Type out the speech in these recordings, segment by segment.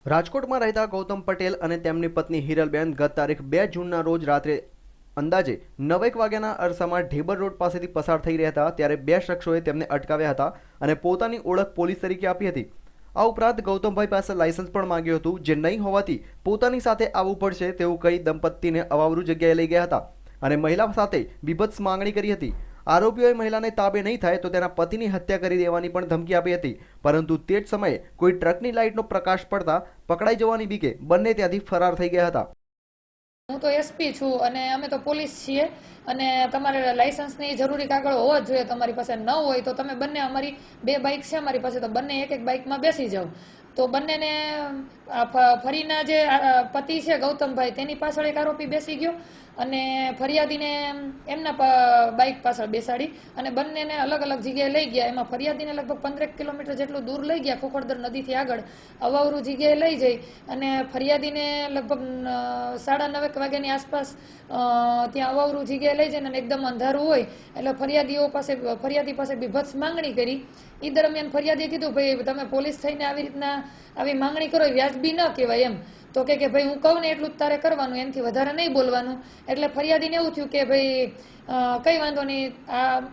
રાજકોટમાં રહેતા ગૌતમ પટેલ અને તેમની પત્ની હિરલબેન ગત તારીખ 2 જૂનના રોજ રાત્રે અંદાજે 9 વાગ્યાના અરસામાં ઢેબર રોડ પાસેથી પસાર થઈ રહ્યા હતા ત્યારે બે શખ્સોએ તેમને અટકાવ્યા હતા અને પોતાની ઓળખ પોલીસ તરીકે આપી હતી। આ ઉપરાંત ગૌતમભાઈ પાસે લાયસન્સ પણ માંગ્યું હતું, જે નહીં હોવાથી પોતાની સાથે આવવું પડશે તેવું કહી દંપતીને અવાવરૂ જગ્યાએ લઈ ગયા હતા અને મહિલા સાથે બીભત્સ માંગણી કરી હતી। આરોપીઓએ મહિલાને તાબે નહીં થાય તો તેના પતિની હત્યા કરી દેવાની પણ ધમકી આપી હતી, પરંતુ તે જ સમયે કોઈ ટ્રકની લાઇટનો પ્રકાશ પડતા પકડાઈ જવાની બીકે બંને ત્યાંથી ફરાર થઈ ગયા હતા। હું તો એસપી છું અને અમે તો પોલીસ છીએ અને તમારે લાયસન્સની જરૂરી કાગળો હોવા જોઈએ। તમારી પાસે ન હોય તો તમે બંને, અમારી 2 બાઇક છે અમારી પાસે, તો બંને એક બાઇકમાં બેસી જાઓ। તો બંનેને ફરીના જે પતિ છે ગૌતમભાઈ, તેની પાછળ એક આરોપી બેસી ગયો અને ફરિયાદીને એમના બાઇક પાછળ બેસાડી અને બંનેને અલગ અલગ જગ્યાએ લઈ ગયા। એમાં ફરિયાદીને લગભગ 15 કિલોમીટર જેટલું દૂર લઈ ગયા, ખોખરદર નદીથી આગળ અવાવરૂ જગ્યાએ લઈ જઈ અને ફરિયાદીને લગભગ 9:30 વાગ્યાની આસપાસ ત્યાં અવાવરૂ જગ્યાએ લઈ જઈને એકદમ અંધારું હોય એટલે ફરિયાદી પાસે બીભત્સ માંગણી કરી। એ દરમિયાન ફરિયાદીએ કીધું, ભાઈ તમે પોલીસ થઈને આવી માંગણી કરો, વ્યાજબી ન કહેવાય એમ। તો કે ભાઈ હું કહું ને એટલું જ તારે કરવાનું, એનાથી વધારે નહીં બોલવાનું। એટલે ફરિયાદીને એવું થયું કે ભાઈ કંઈ વાંધો નહીં।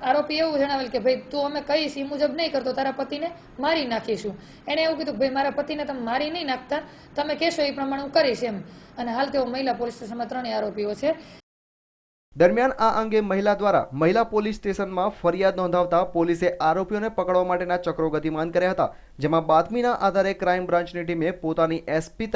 આરોપી એવું જણાવેલ કે ભાઈ તું અમે કહીશ એ મુજબ નહીં કરતો, તારા પતિને મારી નાખીશું। એણે એવું કીધું, ભાઈ મારા પતિને તમે મારી નહીં નાખતા, તમે કહેશો એ પ્રમાણે હું કરીશ એમ। અને હાલ તેઓ મહિલા પોલીસ સ્ટેશનમાં 3 આરોપીઓ છે। દરમિયાન આ અંગે મહિલા દ્વારા મહિલા પોલીસ સ્ટેશનમાં ફરિયાદ નોંધાવતા પોલીસે આરોપીઓને પકડવા માટેના ચક્રો ગતિમાન કર્યા હતા, જેમાં બાતમીના આધારે ક્રાઇમ બ્રાન્ચની ટીમે પોતાની એસપી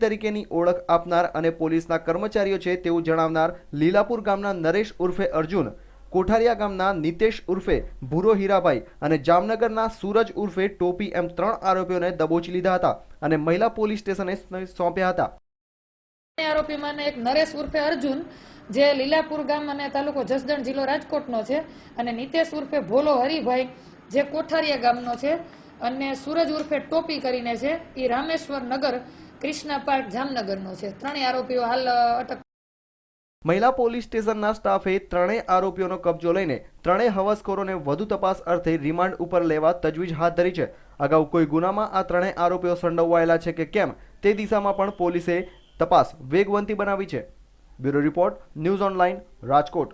તરીકેની ઓળખ આપનાર અને પોલીસના કર્મચારીઓ છે તેવું જણાવનાર લીલાપુર ગામના નરેશ ઉર્ફે અર્જુન, કોઠારિયા ગામના નિતેશ ઉર્ફે ભૂરો હીરાભાઈ અને જામનગરના સૂરજ ઉર્ફે ટોપી એમ 3 આરોપીઓને દબોચી લીધા હતા અને મહિલા પોલીસ સ્ટેશને સોંપ્યા હતા। આરોપીમાં એક નરેશ ઉર્ફે અર્જુન, જે લીલાપુર ગામ અને તાલુકો જસદણ જિલ્લો રાજકોટનો છે, અને નિતેશ ઉર્ફે ભોલો હરિભાઈ, જે કોઠારિયા ગામનો છે, અને સૂરજ ઉર્ફે ટોપી કરીને છે, એ રામેશ્વર નગર કૃષ્ણા પાર્ક જામનગરનો છે। 3 આરોપીઓ હાલ અટક। મહિલા પોલીસ સ્ટેશનના સ્ટાફે 3 આરોપીઓનો કબજો લઈને 3 હવસખોરોને વધુ તપાસ અર્થે રિમાન્ડ ઉપર લેવા તજવીજ હાથ ધરી છે। અગાઉ કોઈ ગુનામાં આ 3 આરોપીઓ સંડોવાયેલા છે કે કેમ તે દિશામાં પણ પોલીસે તપાસ વેગવંતી બનાવી છે। Bureau report, news online, Rajkot.